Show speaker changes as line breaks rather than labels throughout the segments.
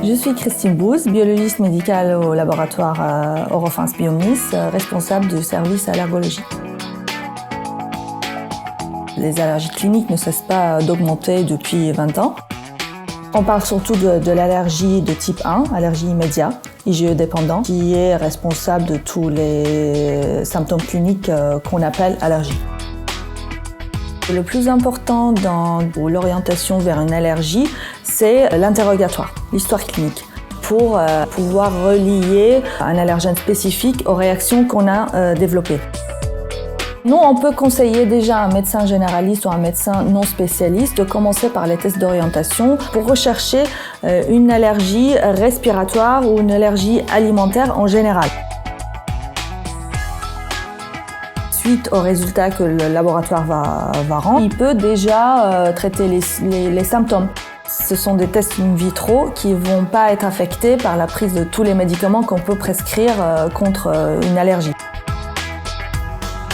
Je suis Christine Bouze, biologiste médicale au laboratoire Eurofins Biomnis, responsable du service allergologie. Les allergies cliniques ne cessent pas d'augmenter depuis 20 ans. On parle surtout de l'allergie de type 1, allergie immédiate, IgE-dépendant, qui est responsable de tous les symptômes cliniques qu'on appelle allergie. Le plus important dans l'orientation vers une allergie, c'est l'interrogatoire, l'histoire clinique, pour pouvoir relier un allergène spécifique aux réactions qu'on a développées. Nous, on peut conseiller déjà à un médecin généraliste ou un médecin non spécialiste de commencer par les tests d'orientation pour rechercher une allergie respiratoire ou une allergie alimentaire en général. Suite aux résultats que le laboratoire va rendre, il peut déjà traiter les symptômes. Ce sont des tests in vitro qui ne vont pas être affectés par la prise de tous les médicaments qu'on peut prescrire contre une allergie.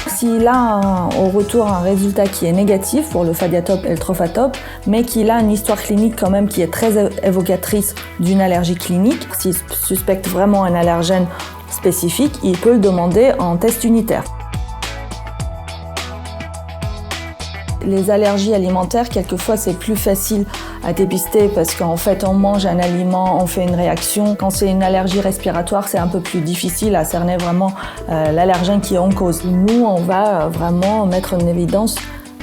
S'il a au retour un résultat qui est négatif pour le Fadiatope et le Trofatope, mais qu'il a une histoire clinique quand même qui est très évocatrice d'une allergie clinique, s'il suspecte vraiment un allergène spécifique, il peut le demander en test unitaire. Les allergies alimentaires, quelquefois, c'est plus facile à dépister parce qu'en fait, on mange un aliment, on fait une réaction. Quand c'est une allergie respiratoire, c'est un peu plus difficile à cerner vraiment l'allergène qui est en cause. Nous, on va vraiment mettre en évidence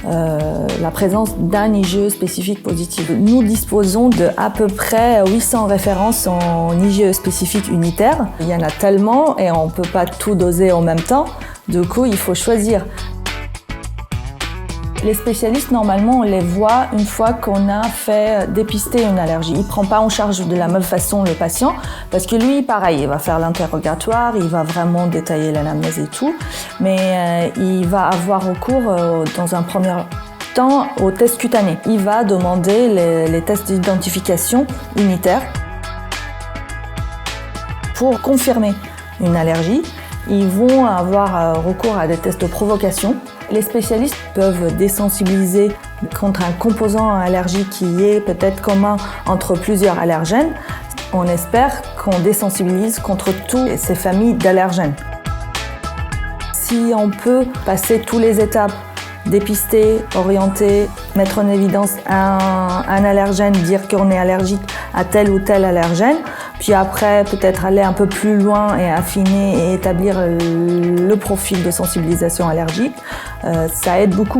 la présence d'un IgE spécifique positif. Nous disposons de à peu près 800 références en IgE spécifique unitaire. Il y en a tellement et on ne peut pas tout doser en même temps. Du coup, il faut choisir. Les spécialistes, normalement, on les voit une fois qu'on a fait dépister une allergie. Il ne prend pas en charge de la même façon le patient, parce que lui, pareil, il va faire l'interrogatoire, il va vraiment détailler l'anamnèse et tout, mais il va avoir recours, dans un premier temps, aux tests cutanés. Il va demander les tests d'identification unitaires pour confirmer une allergie. Ils vont avoir recours à des tests de provocation. Les spécialistes peuvent désensibiliser contre un composant allergique qui est peut-être commun entre plusieurs allergènes. On espère qu'on désensibilise contre toutes ces familles d'allergènes. Si on peut passer toutes les étapes, dépister, orienter, mettre en évidence un allergène, dire qu'on est allergique à tel ou tel allergène, puis après peut-être aller un peu plus loin et affiner et établir le profil de sensibilisation allergique, ça aide beaucoup.